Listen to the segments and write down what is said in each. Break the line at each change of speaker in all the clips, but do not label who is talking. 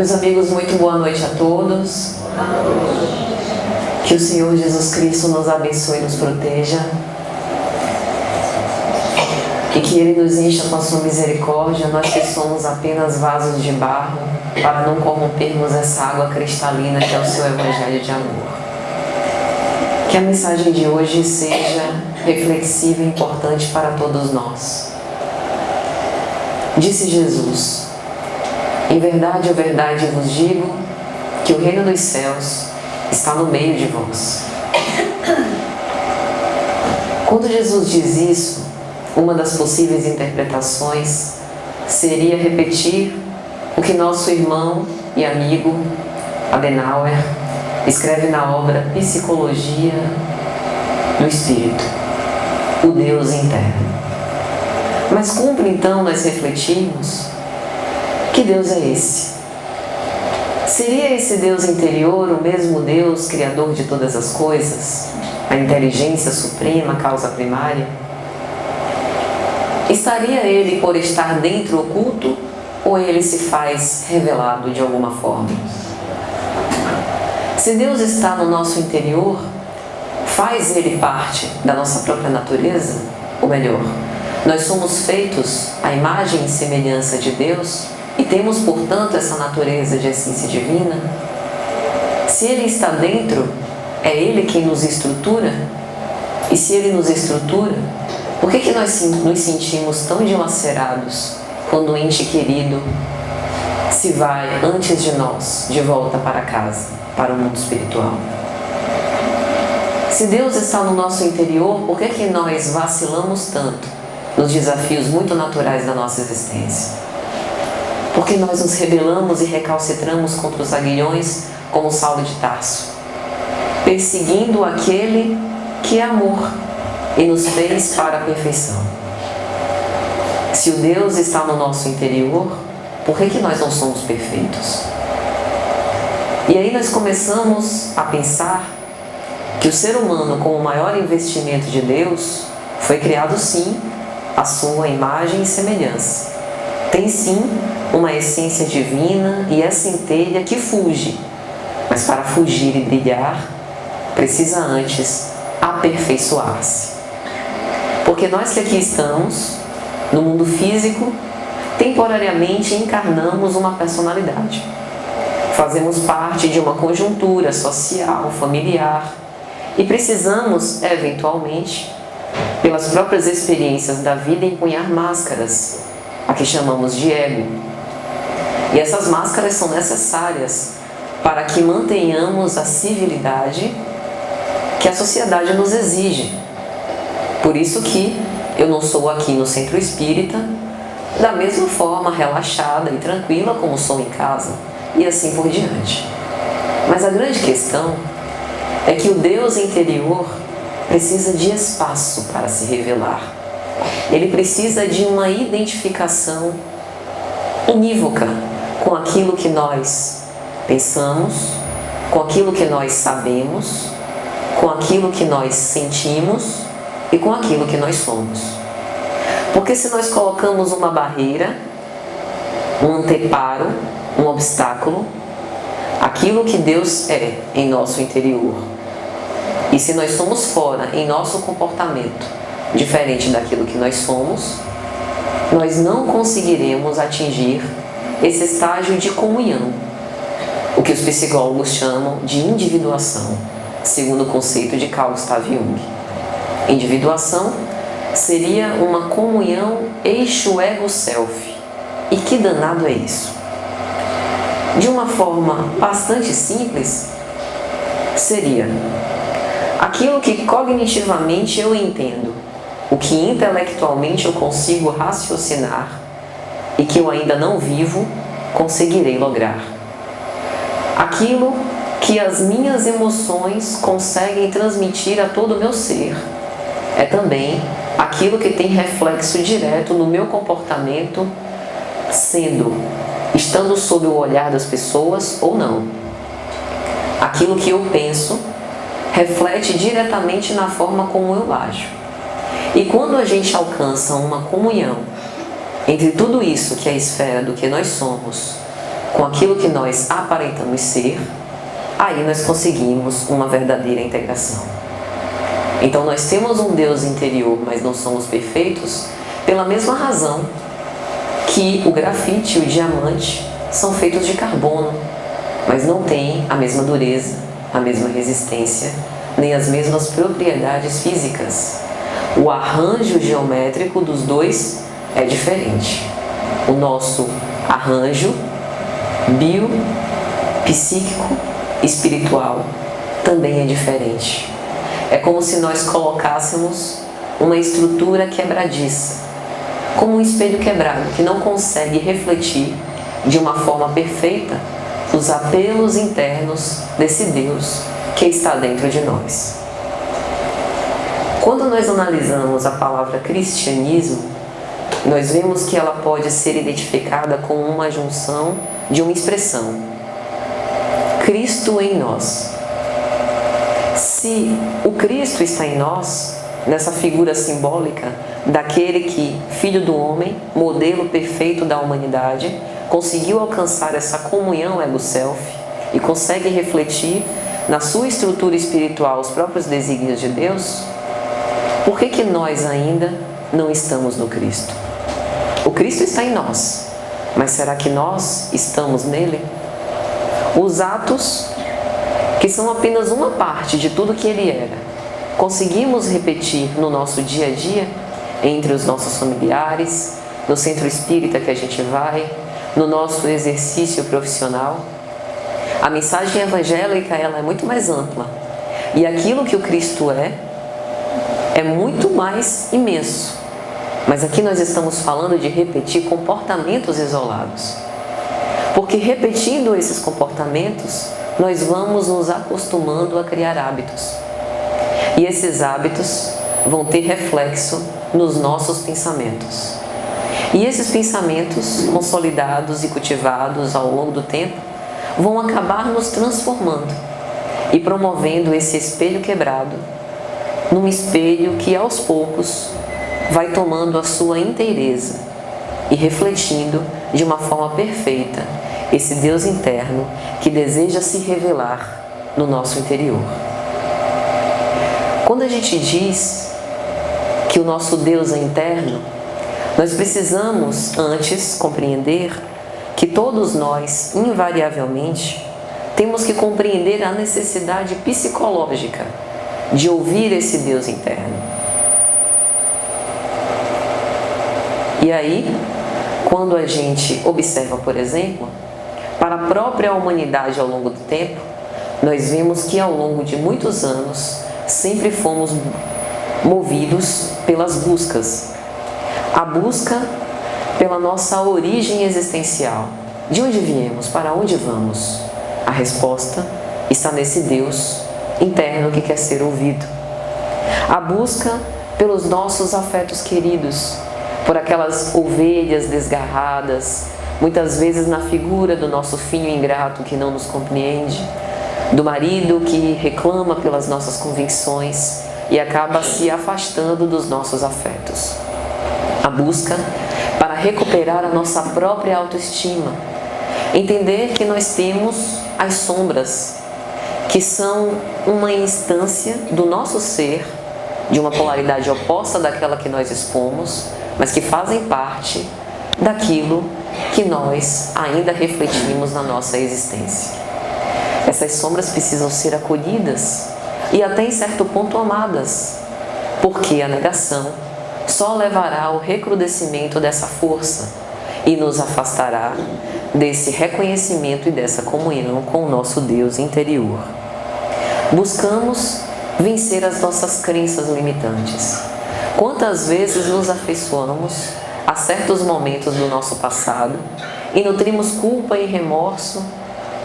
Meus amigos, muito boa noite a todos. Que o Senhor Jesus Cristo nos abençoe e nos proteja. E que Ele nos encha com a sua misericórdia, nós que somos apenas vasos de barro, para não corrompermos essa água cristalina que é o seu Evangelho de amor. Que a mensagem de hoje seja reflexiva e importante para todos nós. Disse Jesus: em verdade vos digo que o reino dos céus está no meio de vós. Quando Jesus diz isso, uma das possíveis interpretações seria repetir o que nosso irmão e amigo Adenauer escreve na obra Psicologia do Espírito, o Deus interno. Mas cumpre então nós refletirmos: que Deus é esse? Seria esse Deus interior o mesmo Deus criador de todas as coisas? A inteligência suprema, causa primária? Estaria Ele por estar dentro oculto, ou Ele se faz revelado de alguma forma? Se Deus está no nosso interior, faz Ele parte da nossa própria natureza? Ou melhor, nós somos feitos à imagem e semelhança de Deus e temos, portanto, essa natureza de essência divina? Se Ele está dentro, é Ele quem nos estrutura? E se Ele nos estrutura, por que nós nos sentimos tão dilacerados quando um ente querido se vai antes de nós, de volta para casa, para o mundo espiritual? Se Deus está no nosso interior, por que nós vacilamos tanto nos desafios muito naturais da nossa existência? Porque nós nos rebelamos e recalcitramos contra os aguilhões como Saulo de Tarso, perseguindo aquele que é amor e nos fez para a perfeição. Se o Deus está no nosso interior, por que nós não somos perfeitos? E aí nós começamos a pensar que o ser humano, com o maior investimento de Deus, foi criado sim à sua imagem e semelhança. Tem sim uma essência divina e é centelha que fuge, mas para fugir e brilhar, precisa antes aperfeiçoar-se. Porque nós que aqui estamos, no mundo físico, temporariamente encarnamos uma personalidade. Fazemos parte de uma conjuntura social, familiar, e precisamos, eventualmente, pelas próprias experiências da vida, empunhar máscaras, a que chamamos de ego. E essas máscaras são necessárias para que mantenhamos a civilidade que a sociedade nos exige. Por isso que eu não sou aqui no centro espírita da mesma forma relaxada e tranquila como sou em casa, e assim por diante. Mas a grande questão é que o Deus interior precisa de espaço para se revelar. Ele precisa de uma identificação unívoca com aquilo que nós pensamos, com aquilo que nós sabemos, com aquilo que nós sentimos e com aquilo que nós somos. Porque se nós colocamos uma barreira, um anteparo, um obstáculo, aquilo que Deus é em nosso interior, e se nós somos fora em nosso comportamento diferente daquilo que nós somos, nós não conseguiremos atingir esse estágio de comunhão, o que os psicólogos chamam de individuação, segundo o conceito de Carl Gustav Jung. Individuação seria uma comunhão eixo-ego-self. E que danado é isso? De uma forma bastante simples, seria aquilo que cognitivamente eu entendo, o que intelectualmente eu consigo raciocinar e que eu ainda não vivo, conseguirei lograr. Aquilo que as minhas emoções conseguem transmitir a todo o meu ser. É também aquilo que tem reflexo direto no meu comportamento, estando sob o olhar das pessoas ou não. Aquilo que eu penso reflete diretamente na forma como eu ajo. E quando a gente alcança uma comunhão entre tudo isso que é a esfera do que nós somos com aquilo que nós aparentamos ser, aí nós conseguimos uma verdadeira integração. Então nós temos um Deus interior, mas não somos perfeitos, pela mesma razão que o grafite e o diamante são feitos de carbono, mas não têm a mesma dureza, a mesma resistência, nem as mesmas propriedades físicas. O arranjo geométrico dos dois é diferente. O nosso arranjo psíquico, espiritual, também é diferente. É como se nós colocássemos uma estrutura quebradiça, como um espelho quebrado, que não consegue refletir de uma forma perfeita os apelos internos desse Deus que está dentro de nós. Quando nós analisamos a palavra cristianismo, nós vemos que ela pode ser identificada com uma junção de uma expressão: Cristo em nós. Se o Cristo está em nós, nessa figura simbólica daquele que, filho do homem, modelo perfeito da humanidade, conseguiu alcançar essa comunhão ego-self e consegue refletir na sua estrutura espiritual os próprios desígnios de Deus, por que nós ainda não estamos no Cristo? O Cristo está em nós, mas será que nós estamos nele? Os atos, que são apenas uma parte de tudo que ele era, conseguimos repetir no nosso dia a dia, entre os nossos familiares, no centro espírita que a gente vai, no nosso exercício profissional? A mensagem evangélica, ela é muito mais ampla, e aquilo que o Cristo é muito mais imenso. Mas aqui nós estamos falando de repetir comportamentos isolados. Porque repetindo esses comportamentos, nós vamos nos acostumando a criar hábitos. E esses hábitos vão ter reflexo nos nossos pensamentos. E esses pensamentos, consolidados e cultivados ao longo do tempo, vão acabar nos transformando e promovendo esse espelho quebrado num espelho que aos poucos vai tomando a sua inteireza e refletindo de uma forma perfeita esse Deus interno que deseja se revelar no nosso interior. Quando a gente diz que o nosso Deus é interno, nós precisamos antes compreender que todos nós, invariavelmente, temos que compreender a necessidade psicológica de ouvir esse Deus interno. E aí, quando a gente observa, por exemplo, para a própria humanidade ao longo do tempo, nós vemos que ao longo de muitos anos sempre fomos movidos pelas buscas. A busca pela nossa origem existencial. De onde viemos? Para onde vamos? A resposta está nesse Deus interno que quer ser ouvido. A busca pelos nossos afetos queridos, por aquelas ovelhas desgarradas, muitas vezes na figura do nosso filho ingrato que não nos compreende, do marido que reclama pelas nossas convicções e acaba se afastando dos nossos afetos. A busca para recuperar a nossa própria autoestima, entender que nós temos as sombras, que são uma instância do nosso ser, de uma polaridade oposta daquela que nós expomos, mas que fazem parte daquilo que nós ainda refletimos na nossa existência. Essas sombras precisam ser acolhidas e até em certo ponto amadas, porque a negação só levará ao recrudescimento dessa força e nos afastará desse reconhecimento e dessa comunhão com o nosso Deus interior. Buscamos vencer as nossas crenças limitantes. Quantas vezes nos afeiçoamos a certos momentos do nosso passado e nutrimos culpa e remorso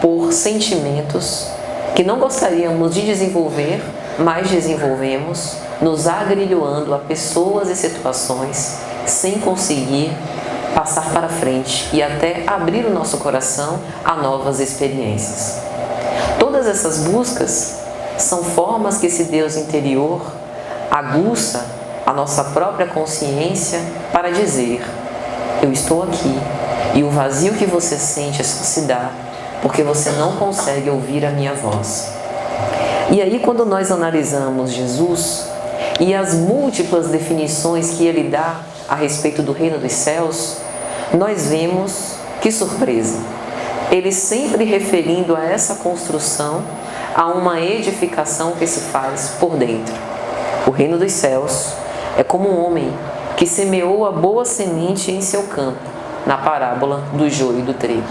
por sentimentos que não gostaríamos de desenvolver, mas desenvolvemos, nos agrilhoando a pessoas e situações sem conseguir passar para frente e até abrir o nosso coração a novas experiências. Todas essas buscas são formas que esse Deus interior aguça a nossa própria consciência para dizer: eu estou aqui, E o vazio que você sente só se dá porque você não consegue ouvir a minha voz. E aí, quando nós analisamos Jesus e as múltiplas definições que ele dá a respeito do reino dos céus, nós vemos, que surpresa, ele sempre referindo a essa construção a uma edificação que se faz por dentro. O reino dos céus é como um homem que semeou a boa semente em seu campo, na parábola do joio e do trigo.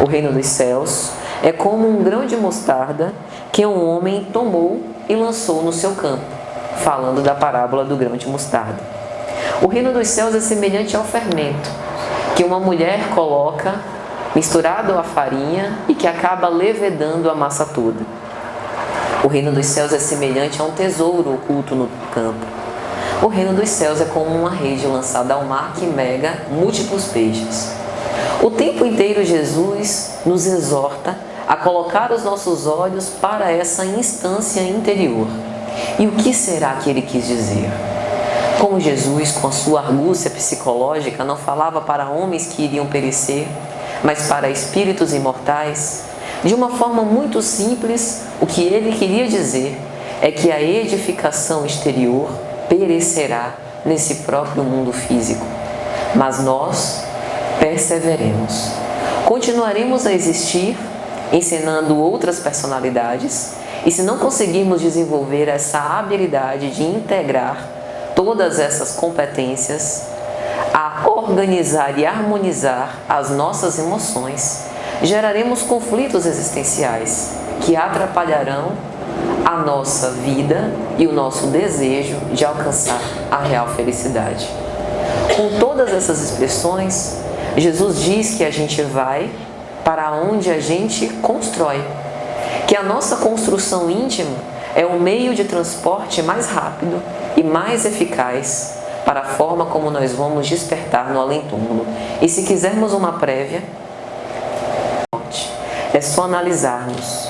O reino dos céus é como um grão de mostarda que um homem tomou e lançou no seu campo, falando da parábola do grão de mostarda. O reino dos céus é semelhante ao fermento que uma mulher coloca misturado à farinha e que acaba levedando a massa toda. O reino dos céus é semelhante a um tesouro oculto no campo. O reino dos céus é como uma rede lançada ao mar que mega múltiplos peixes. O tempo inteiro Jesus nos exorta a colocar os nossos olhos para essa instância interior. E o que será que ele quis dizer? Como Jesus, com a sua argúcia psicológica, não falava para homens que iriam perecer, mas para espíritos imortais, de uma forma muito simples, o que ele queria dizer é que a edificação exterior perecerá nesse próprio mundo físico, mas nós perseveremos. Continuaremos a existir, ensinando outras personalidades, e se não conseguirmos desenvolver essa habilidade de integrar todas essas competências, a organizar e harmonizar as nossas emoções, geraremos conflitos existenciais que atrapalharão a nossa vida e o nosso desejo de alcançar a real felicidade. Com todas essas expressões, Jesus diz que a gente vai para onde a gente constrói, que a nossa construção íntima é o meio de transporte mais rápido e mais eficaz para a forma como nós vamos despertar no além-túmulo. E se quisermos uma prévia, é só analisarmos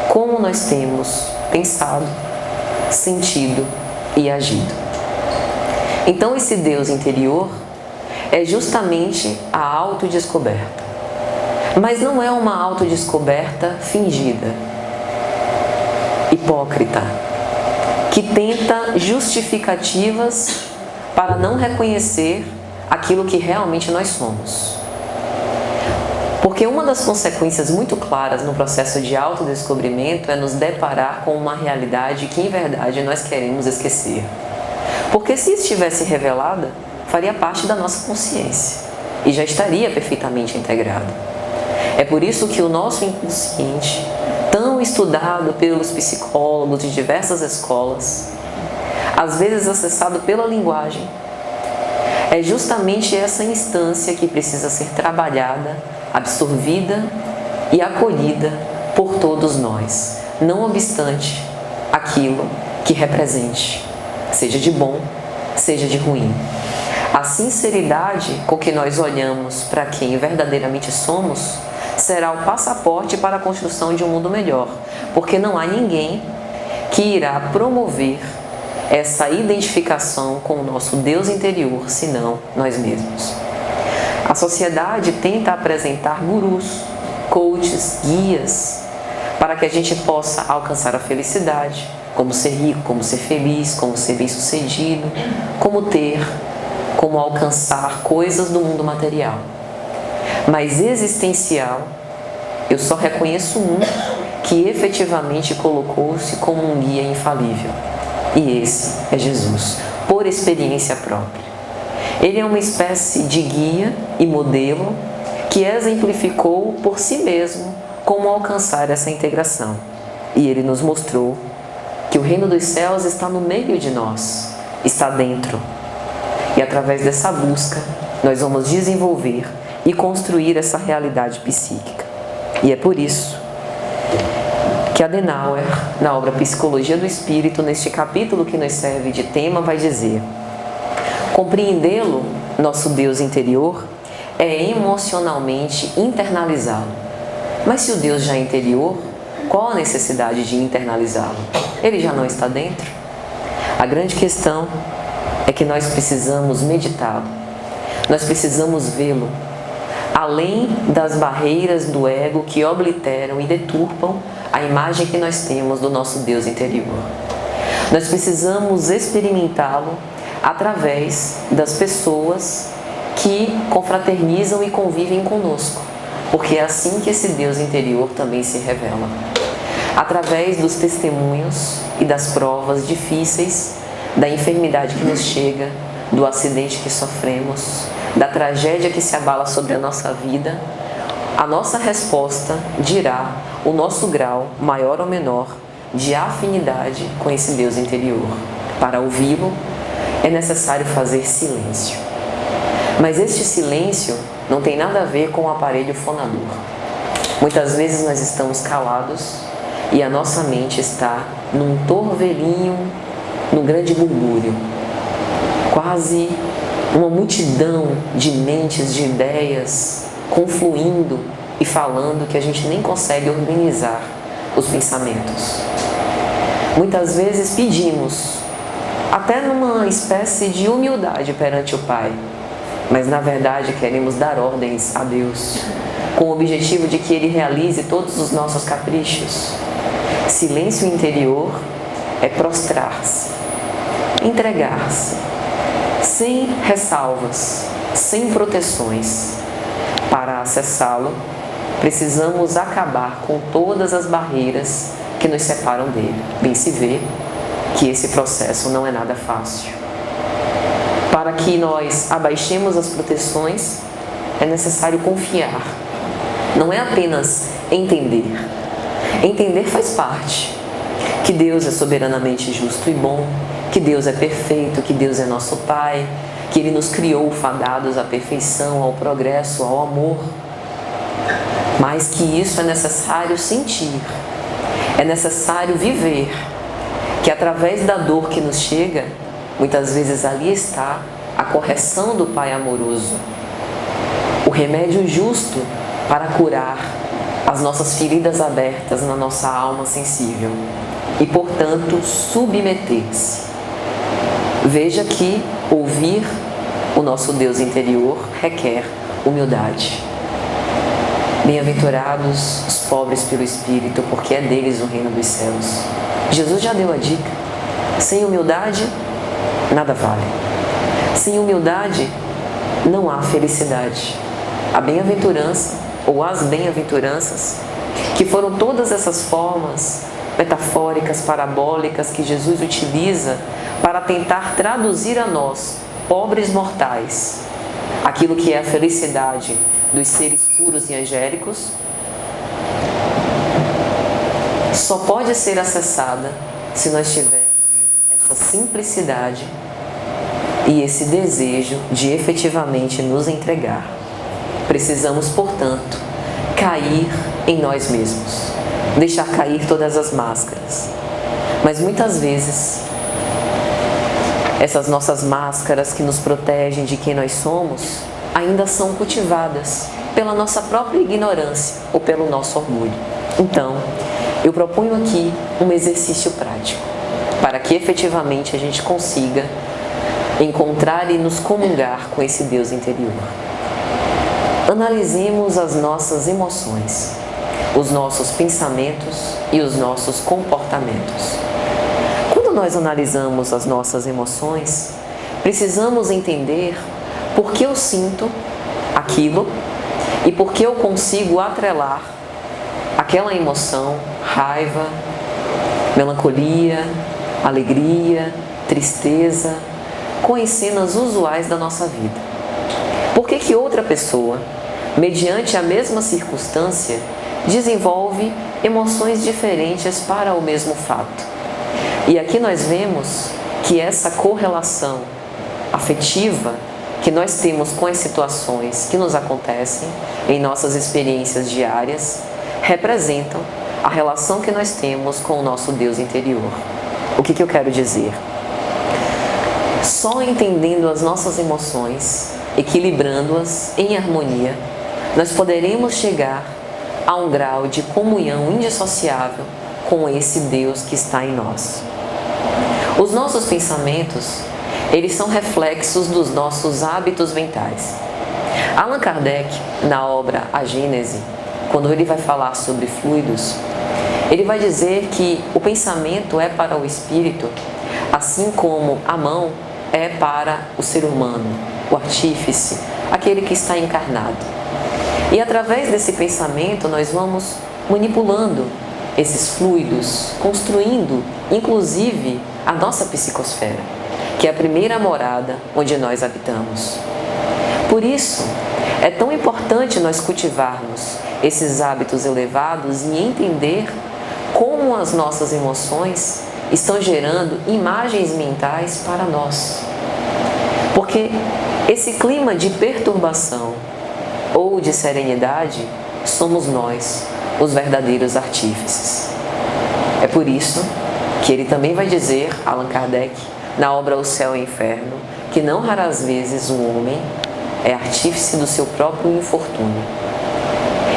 como nós temos pensado, sentido e agido. Então esse Deus interior é justamente a autodescoberta. Mas não é uma autodescoberta fingida, hipócrita, que tenta justificativas para não reconhecer aquilo que realmente nós somos. Porque uma das consequências muito claras no processo de autodescobrimento é nos deparar com uma realidade que, em verdade, nós queremos esquecer. Porque se estivesse revelada, faria parte da nossa consciência e já estaria perfeitamente integrada. É por isso que o nosso inconsciente, tão estudado pelos psicólogos de diversas escolas, às vezes acessado pela linguagem, é justamente essa instância que precisa ser trabalhada, absorvida e acolhida por todos nós, não obstante aquilo que represente, seja de bom, seja de ruim. A sinceridade com que nós olhamos para quem verdadeiramente somos será o passaporte para a construção de um mundo melhor, porque não há ninguém que irá promover essa identificação com o nosso Deus interior, senão nós mesmos. A sociedade tenta apresentar gurus, coaches, guias, para que a gente possa alcançar a felicidade, como ser rico, como ser feliz, como ser bem-sucedido, como alcançar coisas do mundo material. Mas existencial, eu só reconheço um que efetivamente colocou-se como um guia infalível. E esse é Jesus, por experiência própria. Ele é uma espécie de guia e modelo que exemplificou por si mesmo como alcançar essa integração. E ele nos mostrou que o reino dos céus está no meio de nós, está dentro. E através dessa busca, nós vamos desenvolver e construir essa realidade psíquica. E é por isso que Adenauer, na obra Psicologia do Espírito, neste capítulo que nos serve de tema, vai dizer: compreendê-lo, nosso Deus interior, é emocionalmente internalizá-lo. Mas se o Deus já é interior, qual a necessidade de internalizá-lo? Ele já não está dentro? A grande questão é que nós precisamos meditá-lo, nós precisamos vê-lo, além das barreiras do ego que obliteram e deturpam a imagem que nós temos do nosso Deus interior. Nós precisamos experimentá-lo através das pessoas que confraternizam e convivem conosco, porque é assim que esse Deus interior também se revela. Através dos testemunhos e das provas difíceis, da enfermidade que nos chega, do acidente que sofremos, da tragédia que se abala sobre a nossa vida, a nossa resposta dirá o nosso grau, maior ou menor, de afinidade com esse Deus interior. Para ouvi-lo, é necessário fazer silêncio. Mas este silêncio não tem nada a ver com o aparelho fonador. Muitas vezes nós estamos calados e a nossa mente está num torvelinho, num grande murmúrio, quase uma multidão de mentes, de ideias confluindo e falando que a gente nem consegue organizar os pensamentos. Muitas vezes pedimos, até numa espécie de humildade perante o Pai, mas na verdade queremos dar ordens a Deus, com o objetivo de que Ele realize todos os nossos caprichos. Silêncio interior é prostrar-se, entregar-se, sem ressalvas, sem proteções. Para acessá-lo, precisamos acabar com todas as barreiras que nos separam dele. Bem se vê que esse processo não é nada fácil. Para que nós abaixemos as proteções, é necessário confiar. Não é apenas entender. Entender faz parte. Que Deus é soberanamente justo e bom, que Deus é perfeito, que Deus é nosso Pai, que Ele nos criou fadados à perfeição, ao progresso, ao amor. Mas que isso é necessário sentir, é necessário viver, que através da dor que nos chega, muitas vezes ali está a correção do Pai amoroso, o remédio justo para curar as nossas feridas abertas na nossa alma sensível e, portanto, submeter-se. Veja que ouvir o nosso Deus interior requer humildade. Bem-aventurados os pobres pelo Espírito, porque é deles o reino dos céus. Jesus já deu a dica. Sem humildade, nada vale. Sem humildade, não há felicidade. A bem-aventurança, ou as bem-aventuranças, que foram todas essas formas metafóricas, parabólicas, que Jesus utiliza para tentar traduzir a nós, pobres mortais, aquilo que é a felicidade dos seres puros e angélicos, só pode ser acessada se nós tivermos essa simplicidade e esse desejo de efetivamente nos entregar. Precisamos, portanto, cair em nós mesmos, deixar cair todas as máscaras. Mas muitas vezes, essas nossas máscaras que nos protegem de quem nós somos ainda são cultivadas pela nossa própria ignorância ou pelo nosso orgulho. Então, eu proponho aqui um exercício prático para que efetivamente a gente consiga encontrar e nos comungar com esse Deus interior. Analisemos as nossas emoções, os nossos pensamentos e os nossos comportamentos. Quando nós analisamos as nossas emoções, precisamos entender por que eu sinto aquilo e por que eu consigo atrelar aquela emoção, raiva, melancolia, alegria, tristeza, com as cenas usuais da nossa vida. Por que outra pessoa, mediante a mesma circunstância, desenvolve emoções diferentes para o mesmo fato? E aqui nós vemos que essa correlação afetiva que nós temos com as situações que nos acontecem em nossas experiências diárias representam a relação que nós temos com o nosso Deus interior. O que eu quero dizer? Só entendendo as nossas emoções, equilibrando-as em harmonia, nós poderemos chegar a um grau de comunhão indissociável com esse Deus que está em nós. Os nossos pensamentos, eles são reflexos dos nossos hábitos mentais. Allan Kardec, na obra A Gênese, quando ele vai falar sobre fluidos, ele vai dizer que o pensamento é para o espírito, assim como a mão é para o ser humano, o artífice, aquele que está encarnado. E através desse pensamento nós vamos manipulando esses fluidos, construindo, inclusive, a nossa psicosfera, que é a primeira morada onde nós habitamos. Por isso, é tão importante nós cultivarmos esses hábitos elevados e entender como as nossas emoções estão gerando imagens mentais para nós. Porque esse clima de perturbação ou de serenidade somos nós, os verdadeiros artífices. É por isso que ele também vai dizer, Allan Kardec, na obra O Céu e o Inferno, que não raras vezes o homem é artífice do seu próprio infortúnio.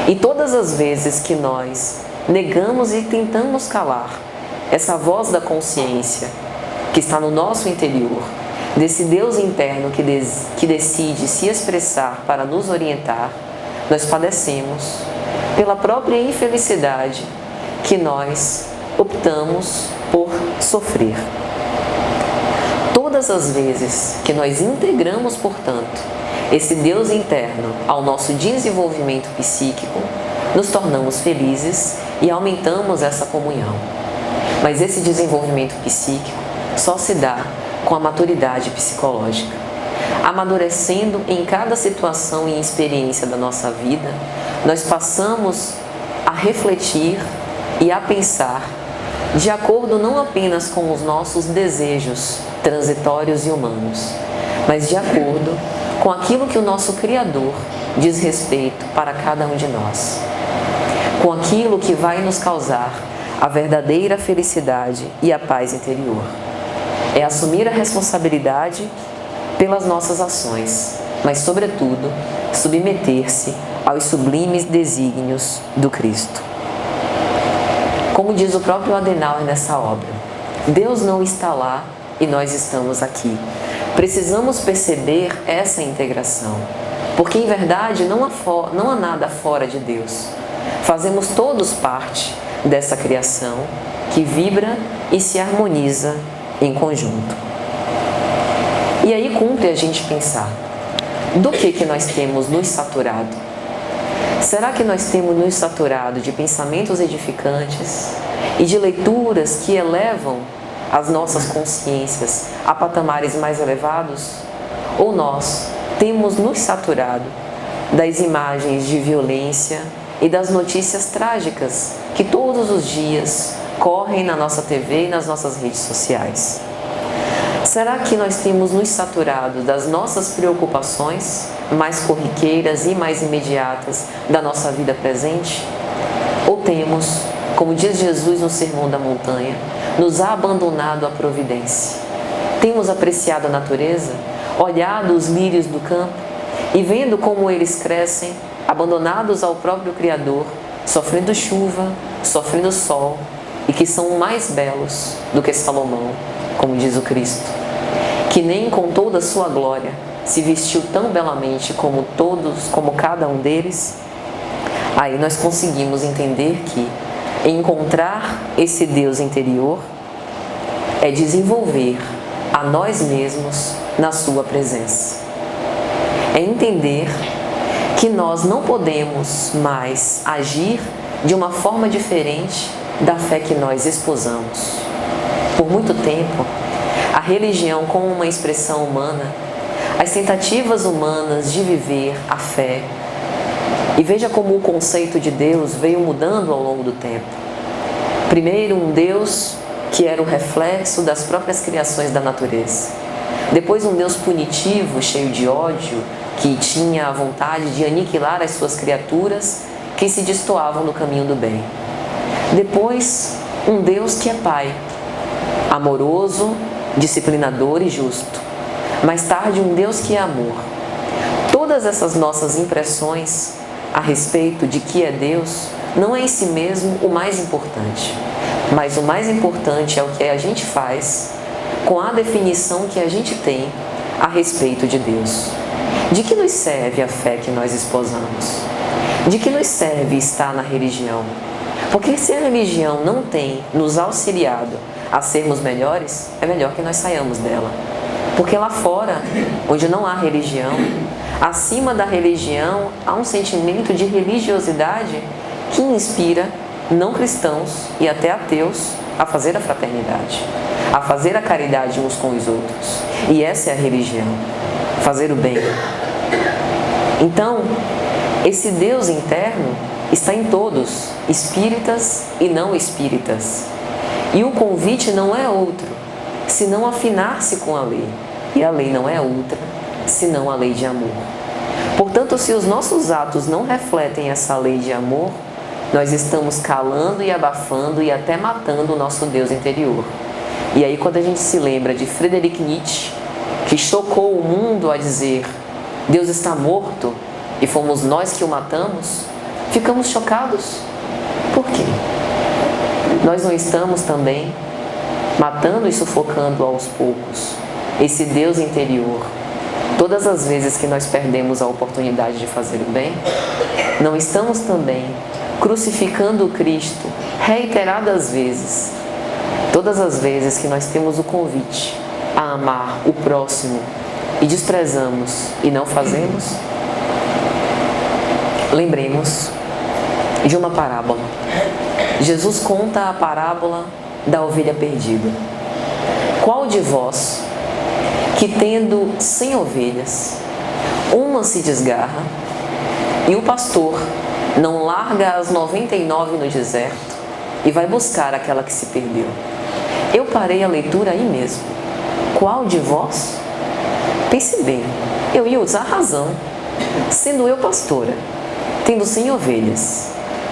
E todas as vezes que nós negamos e tentamos calar essa voz da consciência que está no nosso interior, desse Deus interno que decide se expressar para nos orientar, nós padecemos pela própria infelicidade que nós optamos por sofrer. Todas as vezes que nós integramos, portanto, esse Deus interno ao nosso desenvolvimento psíquico, nos tornamos felizes e aumentamos essa comunhão. Mas esse desenvolvimento psíquico só se dá com a maturidade psicológica. Amadurecendo em cada situação e experiência da nossa vida, nós passamos a refletir e a pensar de acordo não apenas com os nossos desejos transitórios e humanos, mas de acordo com aquilo que o nosso Criador diz respeito para cada um de nós, com aquilo que vai nos causar a verdadeira felicidade e a paz interior. É assumir a responsabilidade pelas nossas ações, mas, sobretudo, submeter-se aos sublimes desígnios do Cristo. Como diz o próprio Adenauer nessa obra, Deus não está lá e nós estamos aqui. Precisamos perceber essa integração, porque em verdade não há nada fora de Deus. Fazemos todos parte dessa criação que vibra e se harmoniza em conjunto. E aí cumpre a gente pensar, do que nós temos nos saturado? Será que nós temos nos saturado de pensamentos edificantes e de leituras que elevam as nossas consciências a patamares mais elevados? Ou nós temos nos saturado das imagens de violência e das notícias trágicas que todos os dias correm na nossa TV e nas nossas redes sociais? Será que nós temos nos saturado das nossas preocupações mais corriqueiras e mais imediatas da nossa vida presente? Ou temos, como diz Jesus no Sermão da Montanha, nos abandonado à providência? Temos apreciado a natureza, olhado os lírios do campo e vendo como eles crescem, abandonados ao próprio Criador, sofrendo chuva, sofrendo sol, e que são mais belos do que Salomão, como diz o Cristo, que nem com toda a sua glória se vestiu tão belamente como cada um deles? Aí nós conseguimos entender que encontrar esse Deus interior é desenvolver a nós mesmos na sua presença. É entender que nós não podemos mais agir de uma forma diferente da fé que nós esposamos. Por muito tempo, a religião como uma expressão humana, as tentativas humanas de viver a fé, e veja como o conceito de Deus veio mudando ao longo do tempo. Primeiro, um Deus que era o reflexo das próprias criações da natureza. Depois, um Deus punitivo, cheio de ódio, que tinha a vontade de aniquilar as suas criaturas que se destoavam do caminho do bem. Depois, um Deus que é Pai, amoroso, disciplinador e justo. Mais tarde, um Deus que é amor. Todas essas nossas impressões a respeito de que é Deus não é em si mesmo o mais importante, mas o mais importante é o que a gente faz com a definição que a gente tem a respeito de Deus. De que nos serve a fé que nós esposamos? De que nos serve estar na religião? Porque se a religião não tem nos auxiliado a sermos melhores, é melhor que nós saiamos dela. Porque lá fora, onde não há religião, acima da religião há um sentimento de religiosidade que inspira não cristãos e até ateus a fazer a fraternidade, a fazer a caridade uns com os outros. E essa é a religião, fazer o bem. Então, esse Deus interno está em todos, espíritas e não espíritas. E o convite não é outro, senão afinar-se com a lei. E a lei não é outra, senão a lei de amor. Portanto, se os nossos atos não refletem essa lei de amor, nós estamos calando e abafando e até matando o nosso Deus interior. E aí, quando a gente se lembra de Friedrich Nietzsche, que chocou o mundo a dizer Deus está morto e fomos nós que o matamos, ficamos chocados. Por quê? Nós não estamos também matando e sufocando aos poucos esse Deus interior? Todas as vezes que nós perdemos a oportunidade de fazer o bem, não estamos também crucificando o Cristo reiteradas vezes, todas as vezes que nós temos o convite a amar o próximo e desprezamos e não fazemos? Lembremos de uma parábola. Jesus conta a parábola da ovelha perdida. Qual de vós, que tendo 100 ovelhas, uma se desgarra, e o pastor não larga as 99 no deserto e vai buscar aquela que se perdeu? Eu parei a leitura aí mesmo. Qual de vós? Pense bem, eu ia usar razão. Sendo eu pastora, tendo 100 ovelhas,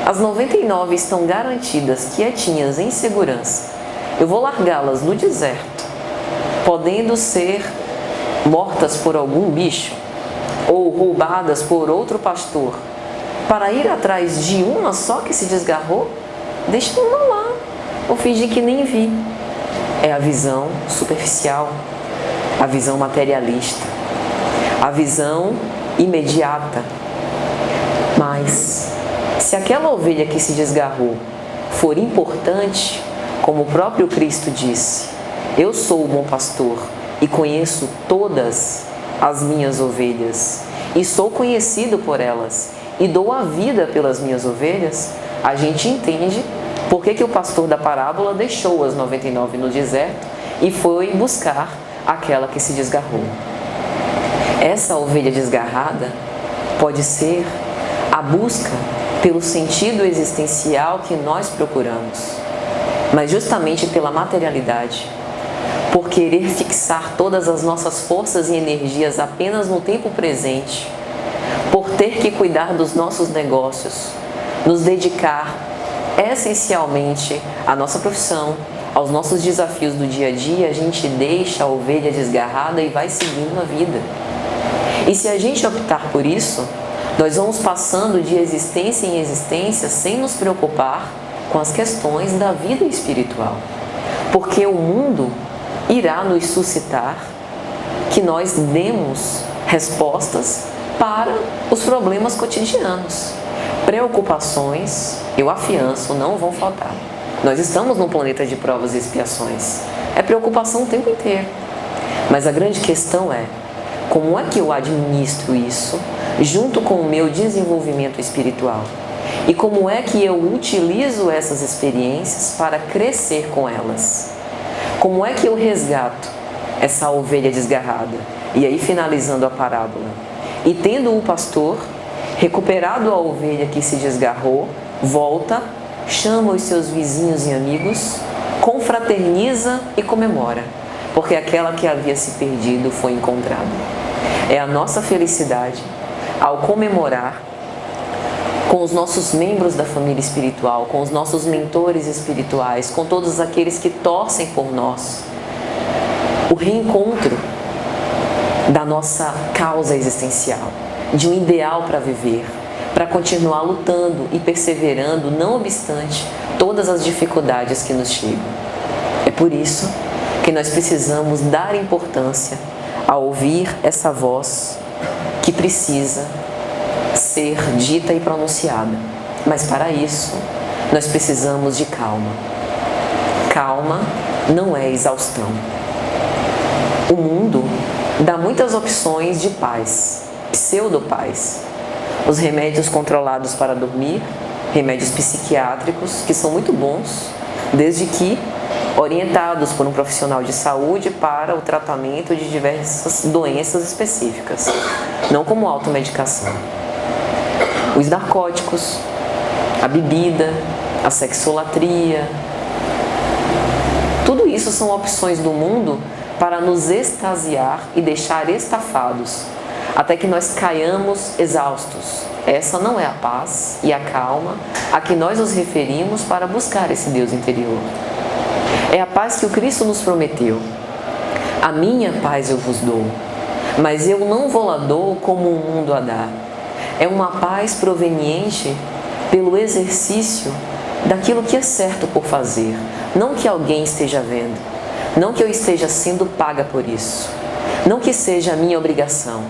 as 99 estão garantidas, quietinhas, em segurança. Eu vou largá-las no deserto, podendo ser mortas por algum bicho ou roubadas por outro pastor, para ir atrás de uma só que se desgarrou? Deixa uma lá, ou fingir que nem vi. É a visão superficial, a visão materialista, a visão imediata. Mas se aquela ovelha que se desgarrou for importante, como o próprio Cristo disse, eu sou o bom pastor e conheço todas as minhas ovelhas e sou conhecido por elas e dou a vida pelas minhas ovelhas, a gente entende por que o pastor da parábola deixou as 99 no deserto e foi buscar aquela que se desgarrou. Essa ovelha desgarrada pode ser a busca pelo sentido existencial que nós procuramos, mas justamente pela materialidade, por querer fixar todas as nossas forças e energias apenas no tempo presente, por ter que cuidar dos nossos negócios, nos dedicar essencialmente à nossa profissão, aos nossos desafios do dia a dia, a gente deixa a ovelha desgarrada e vai seguindo a vida. E se a gente optar por isso, nós vamos passando de existência em existência sem nos preocupar com as questões da vida espiritual. Porque o mundo irá nos suscitar que nós demos respostas para os problemas cotidianos. Preocupações, eu afianço, não vão faltar. Nós estamos num planeta de provas e expiações. É preocupação o tempo inteiro. Mas a grande questão é, como é que eu administro isso junto com o meu desenvolvimento espiritual? E como é que eu utilizo essas experiências para crescer com elas? Como é que eu resgato essa ovelha desgarrada? E aí, finalizando a parábola, e tendo o pastor recuperado a ovelha que se desgarrou, volta, chama os seus vizinhos e amigos, confraterniza e comemora, porque aquela que havia se perdido foi encontrada. É a nossa felicidade ao comemorar com os nossos membros da família espiritual, com os nossos mentores espirituais, com todos aqueles que torcem por nós, o reencontro da nossa causa existencial, de um ideal para viver, para continuar lutando e perseverando, não obstante todas as dificuldades que nos chegam. É por isso que nós precisamos dar importância a ouvir essa voz precisa ser dita e pronunciada. Mas para isso, nós precisamos de calma. Calma não é exaustão. O mundo dá muitas opções de paz, pseudo-paz. Os remédios controlados para dormir, remédios psiquiátricos, que são muito bons, desde que orientados por um profissional de saúde para o tratamento de diversas doenças específicas, não como automedicação. Os narcóticos, a bebida, a sexolatria, tudo isso são opções do mundo para nos extasiar e deixar estafados, até que nós caiamos exaustos. Essa não é a paz e a calma a que nós nos referimos para buscar esse Deus interior. É a paz que o Cristo nos prometeu. A minha paz eu vos dou, mas eu não vou-la dou como o mundo a dá. É uma paz proveniente pelo exercício daquilo que é certo por fazer, não que alguém esteja vendo, não que eu esteja sendo paga por isso, não que seja a minha obrigação,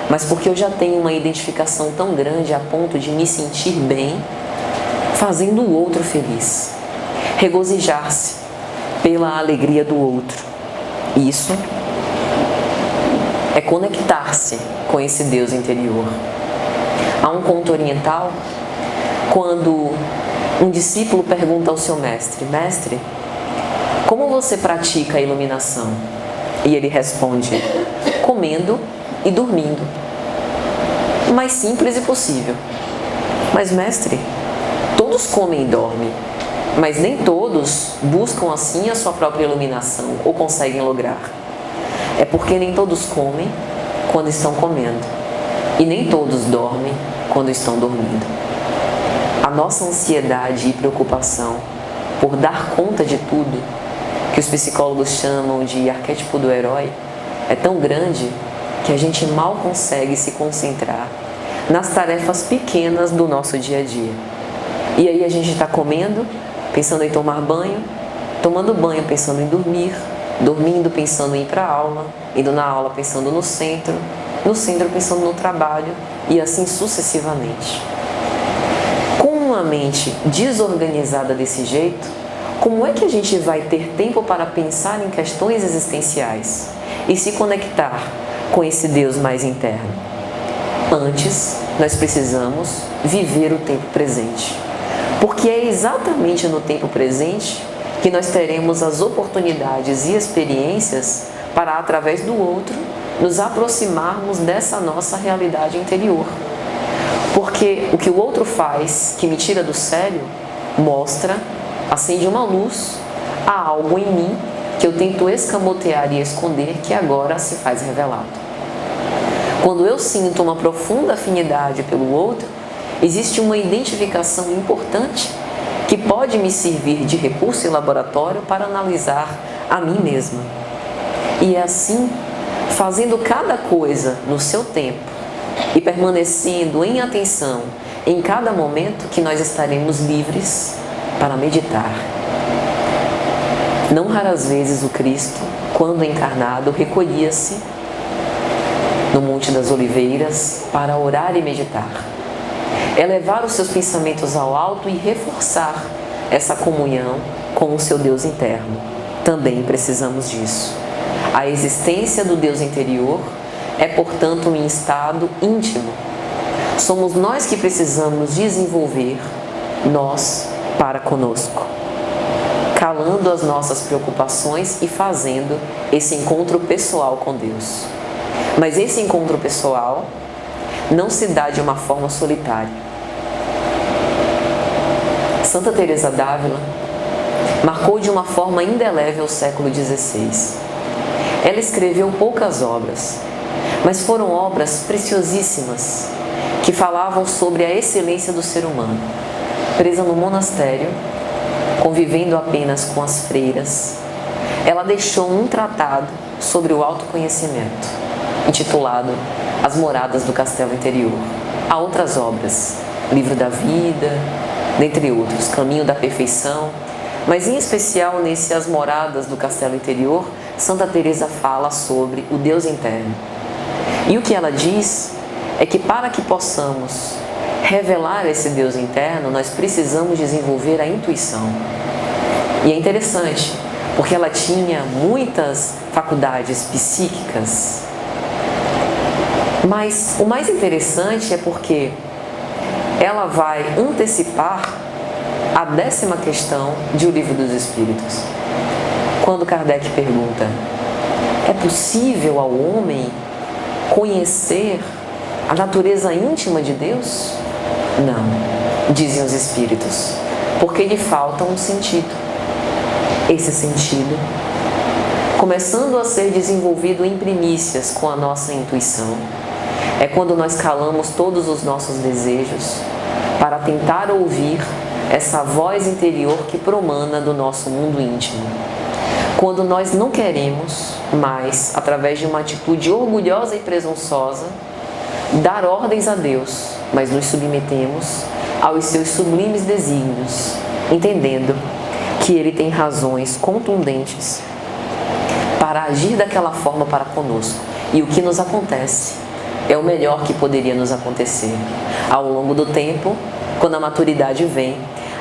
mas porque eu já tenho uma identificação tão grande a ponto de me sentir bem fazendo o outro feliz, regozijar-se pela alegria do outro. Isso é conectar-se com esse Deus interior. Há um conto oriental, quando um discípulo pergunta ao seu mestre: mestre, como você pratica a iluminação? E ele responde: comendo e dormindo. O mais simples e possível. Mas mestre, todos comem e dormem, mas nem todos buscam assim a sua própria iluminação ou conseguem lograr. É porque nem todos comem quando estão comendo e nem todos dormem quando estão dormindo. A nossa ansiedade e preocupação por dar conta de tudo, que os psicólogos chamam de arquétipo do herói, é tão grande que a gente mal consegue se concentrar nas tarefas pequenas do nosso dia a dia. E aí a gente está comendo, pensando em tomar banho, tomando banho pensando em dormir, dormindo pensando em ir para a aula, indo na aula pensando no centro pensando no trabalho e assim sucessivamente. Com uma mente desorganizada desse jeito, como é que a gente vai ter tempo para pensar em questões existenciais e se conectar com esse Deus mais interno? Antes, nós precisamos viver o tempo presente, porque é exatamente no tempo presente que nós teremos as oportunidades e experiências para, através do outro, nos aproximarmos dessa nossa realidade interior. Porque o que o outro faz, que me tira do sério, mostra, acende uma luz a algo em mim que eu tento escamotear e esconder, que agora se faz revelado. Quando eu sinto uma profunda afinidade pelo outro, existe uma identificação importante que pode me servir de recurso em laboratório para analisar a mim mesma. E é assim, fazendo cada coisa no seu tempo e permanecendo em atenção em cada momento, que nós estaremos livres para meditar. Não raras vezes o Cristo, quando encarnado, recolhia-se no Monte das Oliveiras para orar e meditar. Elevar os seus pensamentos ao alto e reforçar essa comunhão com o seu Deus interno. Também precisamos disso. A existência do Deus interior é, portanto, um estado íntimo. Somos nós que precisamos desenvolver nós para conosco, calando as nossas preocupações e fazendo esse encontro pessoal com Deus. Mas esse encontro pessoal não se dá de uma forma solitária. Santa Teresa d'Ávila marcou de uma forma indelével o século XVI. Ela escreveu poucas obras, mas foram obras preciosíssimas que falavam sobre a excelência do ser humano. Presa no monastério, convivendo apenas com as freiras, ela deixou um tratado sobre o autoconhecimento, intitulado As Moradas do Castelo Interior. Há outras obras, Livro da Vida, dentre outros, Caminho da Perfeição, mas em especial nesse As Moradas do Castelo Interior, Santa Teresa fala sobre o Deus interno. E o que ela diz é que para que possamos revelar esse Deus interno, nós precisamos desenvolver a intuição. E é interessante, porque ela tinha muitas faculdades psíquicas. Mas o mais interessante é porque ela vai antecipar a 10ª questão de O Livro dos Espíritos. Quando Kardec pergunta: é possível ao homem conhecer a natureza íntima de Deus? Não, dizem os Espíritos, porque lhe falta um sentido. Esse sentido, começando a ser desenvolvido em primícias com a nossa intuição, é quando nós calamos todos os nossos desejos para tentar ouvir essa voz interior que promana do nosso mundo íntimo. Quando nós não queremos mais, através de uma atitude orgulhosa e presunçosa, dar ordens a Deus, mas nos submetemos aos seus sublimes desígnios, entendendo que Ele tem razões contundentes para agir daquela forma para conosco. E o que nos acontece é o melhor que poderia nos acontecer. Ao longo do tempo, quando a maturidade vem,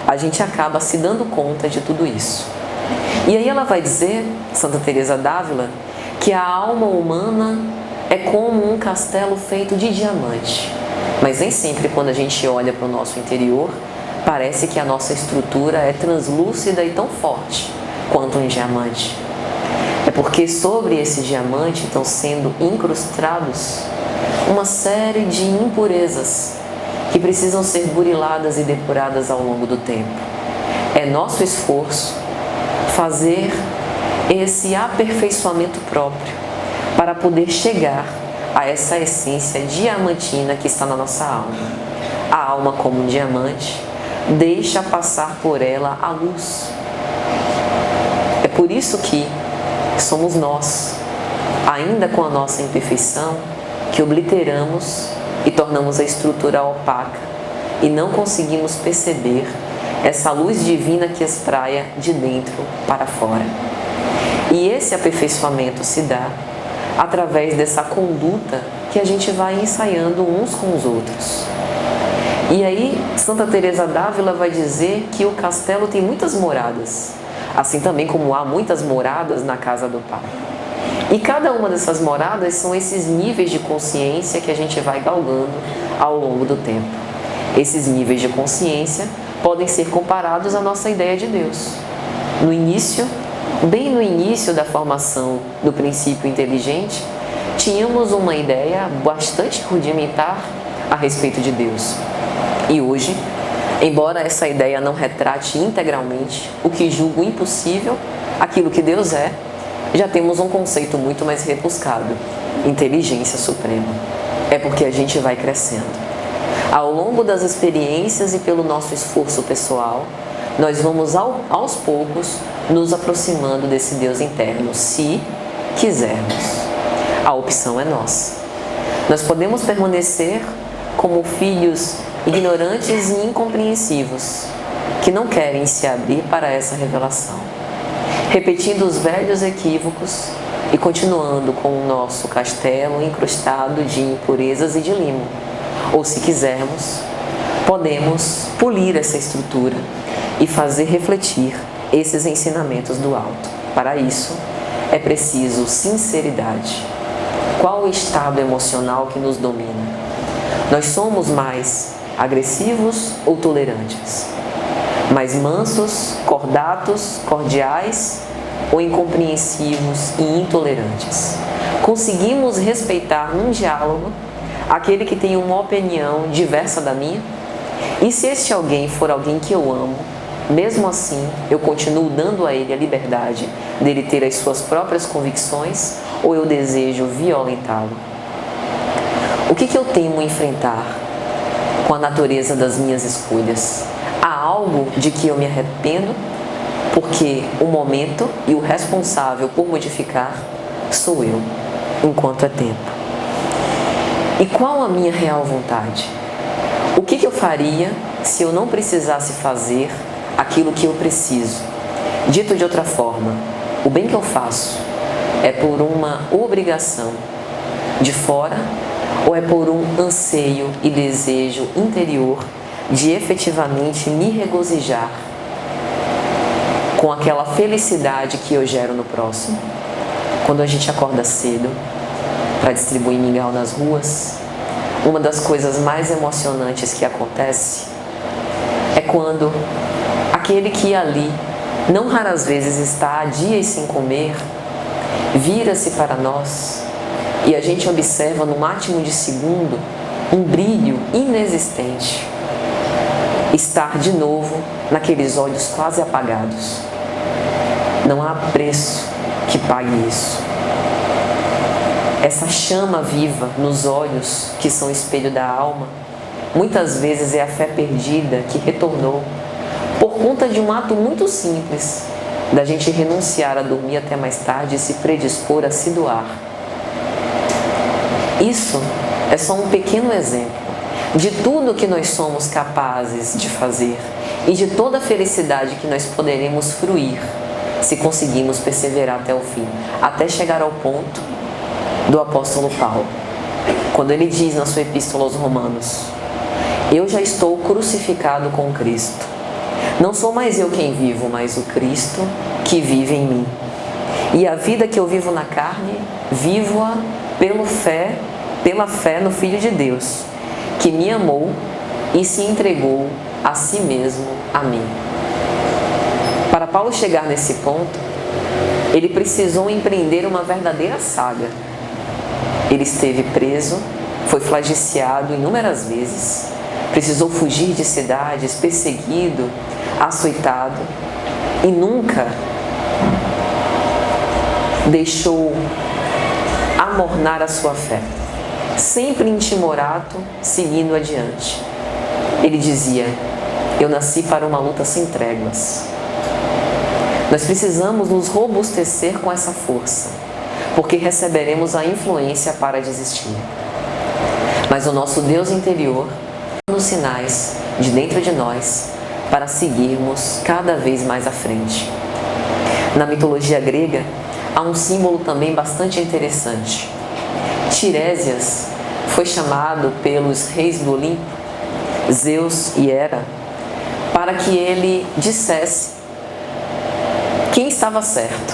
a gente acaba se dando conta de tudo isso. E aí ela vai dizer, Santa Teresa d'Ávila, que a alma humana é como um castelo feito de diamante. Mas nem sempre, quando a gente olha para o nosso interior, parece que a nossa estrutura é translúcida e tão forte quanto um diamante. É porque sobre esse diamante estão sendo incrustados uma série de impurezas que precisam ser buriladas e depuradas ao longo do tempo. É nosso esforço fazer esse aperfeiçoamento próprio para poder chegar a essa essência diamantina que está na nossa alma. A alma, como um diamante, deixa passar por ela a luz. É por isso que somos nós, ainda com a nossa imperfeição, que obliteramos e tornamos a estrutura opaca e não conseguimos perceber essa luz divina que espraia de dentro para fora. E esse aperfeiçoamento se dá através dessa conduta que a gente vai ensaiando uns com os outros. E aí, Santa Teresa d'Ávila vai dizer que o castelo tem muitas moradas, assim também como há muitas moradas na casa do Pai. E cada uma dessas moradas são esses níveis de consciência que a gente vai galgando ao longo do tempo. Esses níveis de consciência podem ser comparados à nossa ideia de Deus. No início, bem no início da formação do princípio inteligente, tínhamos uma ideia bastante rudimentar a respeito de Deus. E hoje, embora essa ideia não retrate integralmente o que julgo impossível, aquilo que Deus é, já temos um conceito muito mais rebuscado: inteligência suprema. É porque a gente vai crescendo. Ao longo das experiências e pelo nosso esforço pessoal, nós vamos aos poucos nos aproximando desse Deus interno, se quisermos. A opção é nossa. Nós podemos permanecer como filhos ignorantes e incompreensivos, que não querem se abrir para essa revelação, repetindo os velhos equívocos e continuando com o nosso castelo incrustado de impurezas e de limo. Ou, se quisermos, podemos polir essa estrutura e fazer refletir esses ensinamentos do alto. Para isso, é preciso sinceridade. Qual o estado emocional que nos domina? Nós somos mais agressivos ou tolerantes? Mais mansos, cordatos, cordiais ou incompreensivos e intolerantes? Conseguimos respeitar num diálogo aquele que tem uma opinião diversa da minha? E se este alguém for alguém que eu amo, mesmo assim eu continuo dando a ele a liberdade dele ter as suas próprias convicções, ou eu desejo violentá-lo? O que eu temo enfrentar com a natureza das minhas escolhas? Há algo de que eu me arrependo? Porque o momento e o responsável por modificar sou eu, enquanto é tempo. E qual a minha real vontade? O que eu faria se eu não precisasse fazer aquilo que eu preciso? Dito de outra forma, o bem que eu faço é por uma obrigação de fora Ou é por um anseio e desejo interior de efetivamente me regozijar com aquela felicidade que eu gero no próximo? Quando a gente acorda cedo para distribuir mingau nas ruas, uma das coisas mais emocionantes que acontece é quando aquele que ali, não raras vezes, está há dias sem comer, vira-se para nós e a gente observa no máximo de segundo um brilho inexistente, estar de novo naqueles olhos quase apagados. Não há preço que pague isso. Essa chama viva nos olhos, que são espelho da alma, muitas vezes é a fé perdida que retornou por conta de um ato muito simples, da gente renunciar a dormir até mais tarde e se predispor a se doar. Isso é só um pequeno exemplo de tudo que nós somos capazes de fazer e de toda a felicidade que nós poderemos fruir se conseguirmos perseverar até o fim, até chegar ao ponto do apóstolo Paulo, quando ele diz na sua epístola aos Romanos: eu já estou crucificado com Cristo. Não sou mais eu quem vivo, mas o Cristo que vive em mim. E a vida que eu vivo na carne, vivo-a pela fé no Filho de Deus, que me amou e se entregou a si mesmo a mim. Para Paulo chegar nesse ponto, ele precisou empreender uma verdadeira saga. Ele esteve preso, foi flagiciado inúmeras vezes, precisou fugir de cidades, perseguido, açoitado, e nunca deixou amornar a sua fé, sempre intimorato, seguindo adiante. Ele dizia: eu nasci para uma luta sem tréguas. Nós precisamos nos robustecer com essa força, porque receberemos a influência para desistir. Mas o nosso Deus interior nos sinais de dentro de nós para seguirmos cada vez mais à frente. Na mitologia grega, há um símbolo também bastante interessante. Tiresias foi chamado pelos reis do Olimpo, Zeus e Hera, para que ele dissesse quem estava certo.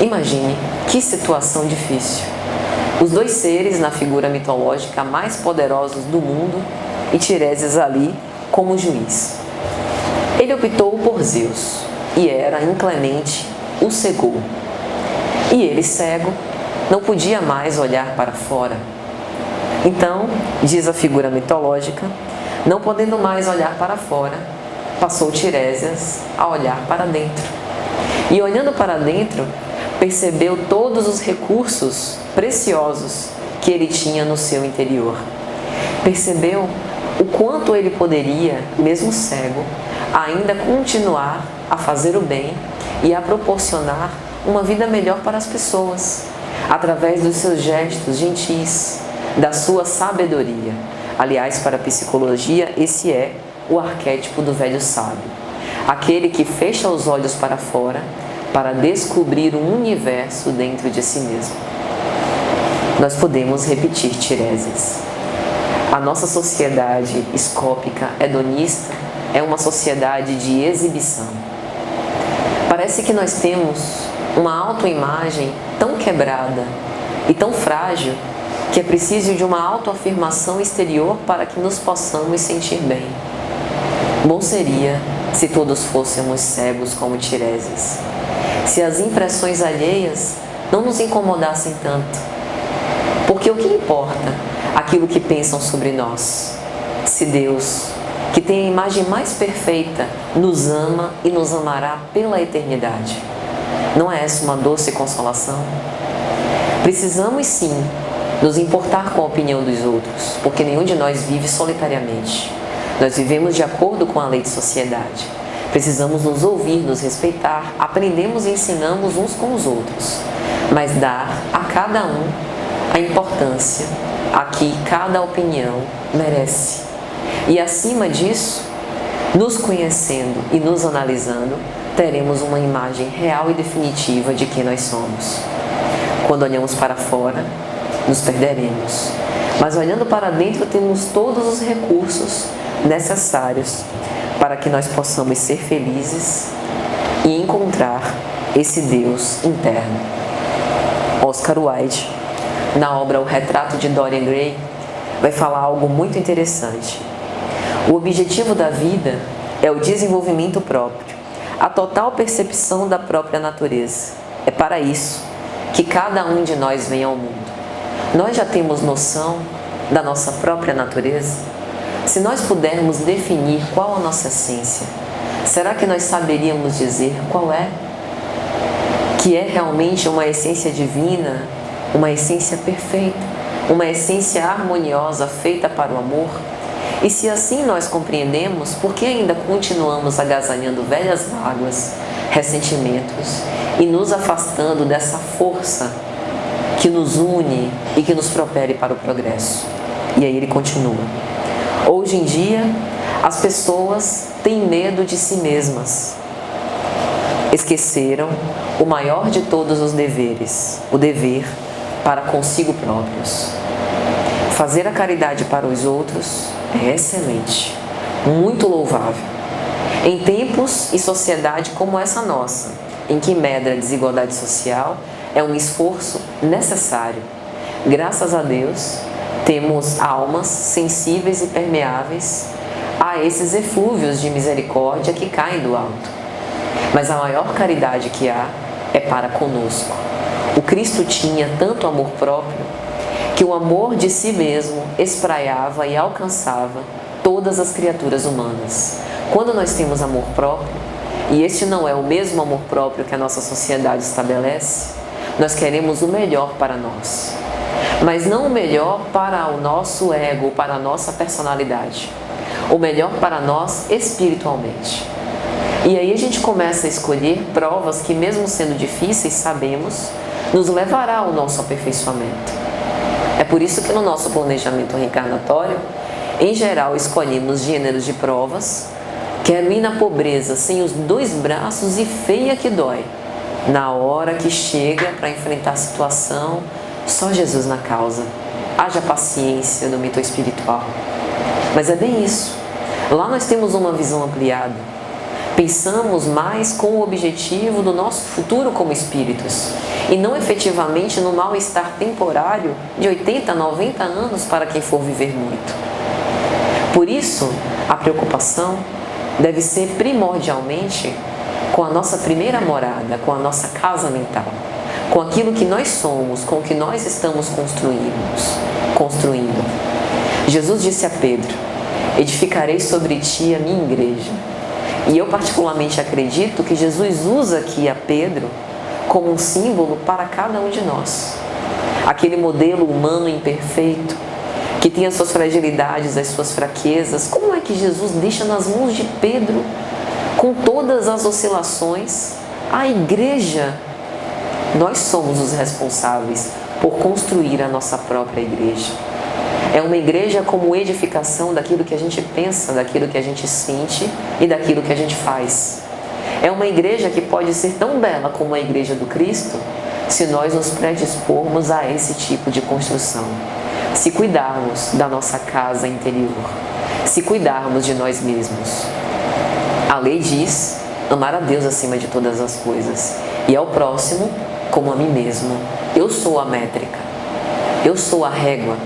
Imagine que situação difícil. Os dois seres na figura mitológica mais poderosos do mundo e Tiresias ali como juiz. Ele optou por Zeus e Hera, inclemente, o cegou. E ele, cego, não podia mais olhar para fora. Então, diz a figura mitológica, não podendo mais olhar para fora, passou Tiresias a olhar para dentro. E olhando para dentro, percebeu todos os recursos preciosos que ele tinha no seu interior. Percebeu o quanto ele poderia, mesmo cego, ainda continuar a fazer o bem e a proporcionar uma vida melhor para as pessoas, através dos seus gestos gentis, da sua sabedoria. Aliás, para a psicologia, esse é o arquétipo do velho sábio, aquele que fecha os olhos para fora para descobrir um universo dentro de si mesmo. Nós podemos repetir Tiresias. A nossa sociedade escópica, hedonista, é uma sociedade de exibição. Parece que nós temos uma autoimagem tão quebrada e tão frágil que é preciso de uma autoafirmação exterior para que nos possamos sentir bem. Bom seria se todos fôssemos cegos como Tiresias, se as impressões alheias não nos incomodassem tanto. Porque o que importa aquilo que pensam sobre nós, se Deus, que tem a imagem mais perfeita, nos ama e nos amará pela eternidade? Não é essa uma doce consolação? Precisamos sim nos importar com a opinião dos outros, porque nenhum de nós vive solitariamente. Nós vivemos de acordo com a lei de sociedade. Precisamos nos ouvir, nos respeitar, aprendemos e ensinamos uns com os outros, mas dar a cada um a importância a que cada opinião merece. E acima disso, nos conhecendo e nos analisando, teremos uma imagem real e definitiva de quem nós somos. Quando olhamos para fora, nos perderemos. Mas olhando para dentro, temos todos os recursos necessários para que nós possamos ser felizes e encontrar esse Deus interno. Oscar Wilde, na obra O Retrato de Dorian Gray, vai falar algo muito interessante. O objetivo da vida é o desenvolvimento próprio, a total percepção da própria natureza. É para isso que cada um de nós vem ao mundo. Nós já temos noção da nossa própria natureza? Se nós pudermos definir qual a nossa essência, será que nós saberíamos dizer qual é? Que é realmente uma essência divina, uma essência perfeita, uma essência harmoniosa feita para o amor? E se assim nós compreendemos, por que ainda continuamos agasalhando velhas mágoas, ressentimentos e nos afastando dessa força que nos une e que nos propele para o progresso? E aí ele continua. Hoje em dia, as pessoas têm medo de si mesmas. Esqueceram o maior de todos os deveres, o dever para consigo próprios. Fazer a caridade para os outros é excelente, muito louvável. Em tempos e sociedade como essa nossa, em que medra a desigualdade social, é um esforço necessário. Graças a Deus, temos almas sensíveis e permeáveis a esses eflúvios de misericórdia que caem do alto. Mas a maior caridade que há é para conosco. O Cristo tinha tanto amor próprio que o amor de si mesmo espraiava e alcançava todas as criaturas humanas. Quando nós temos amor próprio, e este não é o mesmo amor próprio que a nossa sociedade estabelece, nós queremos o melhor para nós. Mas não o melhor para o nosso ego, para a nossa personalidade. O melhor para nós espiritualmente. E aí a gente começa a escolher provas que, mesmo sendo difíceis, sabemos, nos levará ao nosso aperfeiçoamento. É por isso que no nosso planejamento reencarnatório, em geral, escolhemos gêneros de provas. Quero ir na pobreza sem os dois braços e feia que dói. Na hora que chega para enfrentar a situação, só Jesus na causa. Haja paciência no mito espiritual. Mas é bem isso. Lá nós temos uma visão ampliada. Pensamos mais com o objetivo do nosso futuro como espíritos e não efetivamente no mal-estar temporário de 80, 90 anos para quem for viver muito. Por isso, a preocupação deve ser primordialmente com a nossa primeira morada, com a nossa casa mental, com aquilo que nós somos, com o que nós estamos construindo. Jesus disse a Pedro: edificarei sobre ti a minha igreja. E eu particularmente acredito que Jesus usa aqui a Pedro como um símbolo para cada um de nós. Aquele modelo humano imperfeito, que tem as suas fragilidades, as suas fraquezas. Como é que Jesus deixa nas mãos de Pedro, com todas as oscilações, a igreja? Nós somos os responsáveis por construir a nossa própria igreja. É uma igreja como edificação daquilo que a gente pensa, daquilo que a gente sente e daquilo que a gente faz. É uma igreja que pode ser tão bela como a igreja do Cristo, se nós nos predispormos a esse tipo de construção. Se cuidarmos da nossa casa interior, se cuidarmos de nós mesmos. A lei diz amar a Deus acima de todas as coisas e ao próximo como a mim mesmo. Eu sou a métrica, eu sou a régua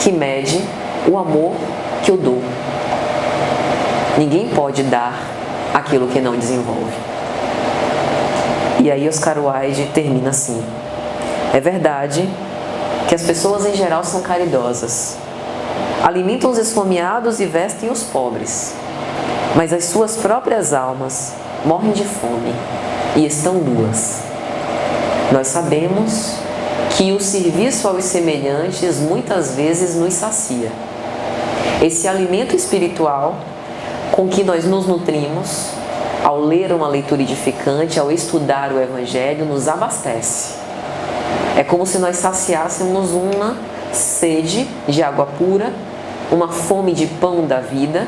que mede o amor que eu dou. Ninguém pode dar aquilo que não desenvolve. E aí Oscar Wilde termina assim: é verdade que as pessoas em geral são caridosas, alimentam os esfomeados e vestem os pobres, mas as suas próprias almas morrem de fome e estão nuas. Nós sabemos que o serviço aos semelhantes muitas vezes nos sacia. Esse alimento espiritual com que nós nos nutrimos, ao ler uma leitura edificante, ao estudar o Evangelho, nos abastece. É como se nós saciássemos uma sede de água pura, uma fome de pão da vida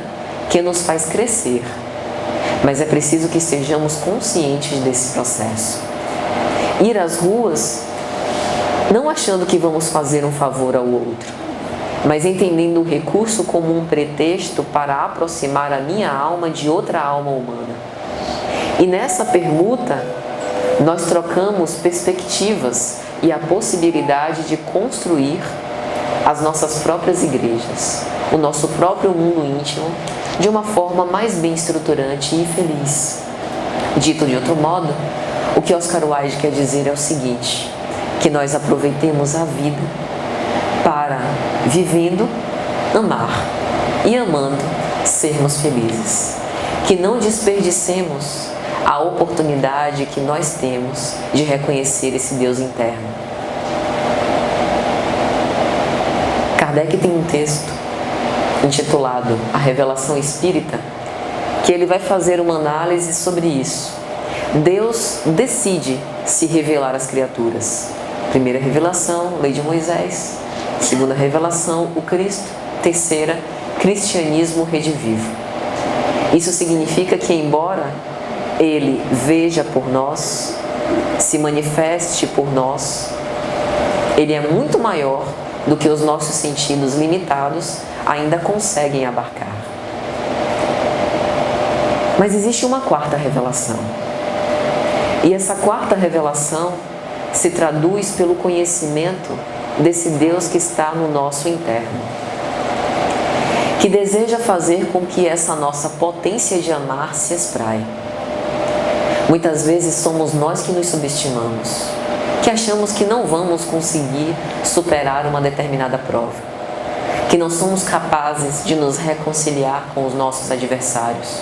que nos faz crescer. Mas é preciso que sejamos conscientes desse processo. Ir às ruas não achando que vamos fazer um favor ao outro, mas entendendo o recurso como um pretexto para aproximar a minha alma de outra alma humana. E nessa permuta, nós trocamos perspectivas e a possibilidade de construir as nossas próprias igrejas, o nosso próprio mundo íntimo, de uma forma mais bem estruturante e feliz. Dito de outro modo, o que Oscar Wilde quer dizer é o seguinte: que nós aproveitemos a vida para, vivendo, amar e amando, sermos felizes. Que não desperdicemos a oportunidade que nós temos de reconhecer esse Deus interno. Kardec tem um texto intitulado A Revelação Espírita, que ele vai fazer uma análise sobre isso. Deus decide se revelar às criaturas. Primeira revelação, Lei de Moisés. Segunda revelação, o Cristo. Terceira, cristianismo redivivo. Isso significa que, embora Ele veja por nós, se manifeste por nós, Ele é muito maior do que os nossos sentidos limitados ainda conseguem abarcar. Mas existe uma quarta revelação. E essa quarta revelação se traduz pelo conhecimento desse Deus que está no nosso interno, que deseja fazer com que essa nossa potência de amar se espraie. Muitas vezes somos nós que nos subestimamos, que achamos que não vamos conseguir superar uma determinada prova, que não somos capazes de nos reconciliar com os nossos adversários.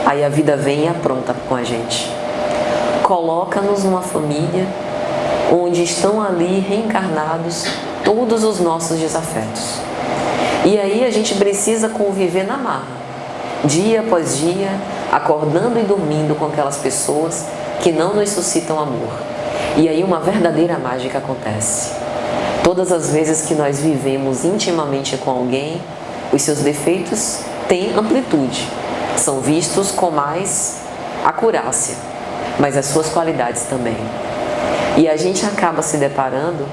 Aí a vida vem e apronta com a gente. Coloca-nos numa família onde estão ali reencarnados todos os nossos desafetos. E aí a gente precisa conviver na marra, dia após dia, acordando e dormindo com aquelas pessoas que não nos suscitam amor. E aí uma verdadeira mágica acontece. Todas as vezes que nós vivemos intimamente com alguém, os seus defeitos têm amplitude, são vistos com mais acurácia, mas as suas qualidades também. E a gente acaba se deparando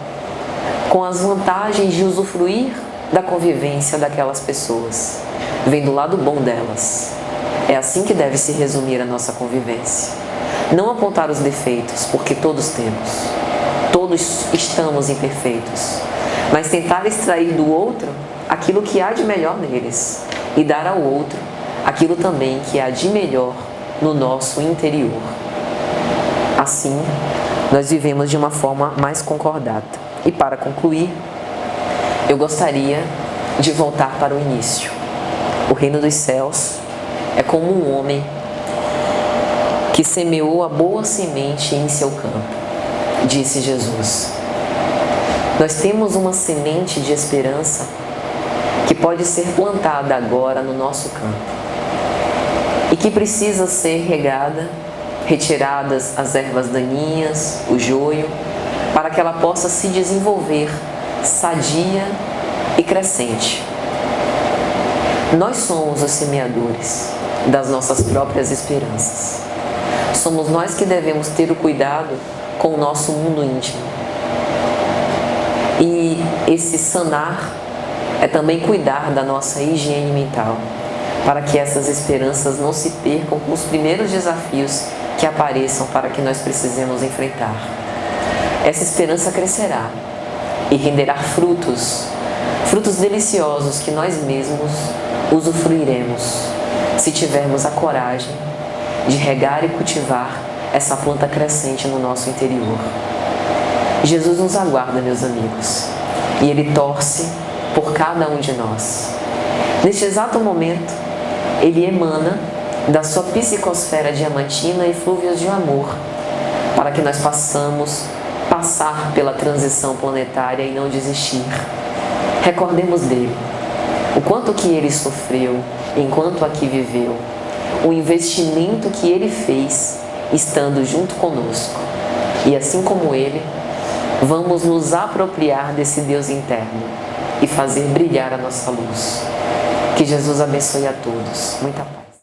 com as vantagens de usufruir da convivência daquelas pessoas, vendo o lado bom delas. É assim que deve se resumir a nossa convivência. Não apontar os defeitos, porque todos temos. Todos estamos imperfeitos. Mas tentar extrair do outro aquilo que há de melhor neles e dar ao outro aquilo também que há de melhor no nosso interior. Assim, nós vivemos de uma forma mais concordata. E para concluir, eu gostaria de voltar para o início. O reino dos céus é como um homem que semeou a boa semente em seu campo, disse Jesus. Nós temos uma semente de esperança que pode ser plantada agora no nosso campo e que precisa ser regada, retiradas as ervas daninhas, o joio, para que ela possa se desenvolver sadia e crescente. Nós somos os semeadores das nossas próprias esperanças. Somos nós que devemos ter o cuidado com o nosso mundo íntimo. E esse sanar é também cuidar da nossa higiene mental, para que essas esperanças não se percam com os primeiros desafios que apareçam para que nós precisemos enfrentar. Essa esperança crescerá e renderá frutos deliciosos que nós mesmos usufruiremos, se tivermos a coragem de regar e cultivar essa planta crescente no nosso interior. Jesus nos aguarda, meus amigos, e Ele torce por cada um de nós. Neste exato momento, Ele emana da sua psicosfera diamantina eflúvios de amor, para que nós possamos passar pela transição planetária e não desistir. Recordemos dele, o quanto que ele sofreu enquanto aqui viveu, o investimento que ele fez estando junto conosco. E assim como ele, vamos nos apropriar desse Deus interno e fazer brilhar a nossa luz. Que Jesus abençoe a todos. Muita paz.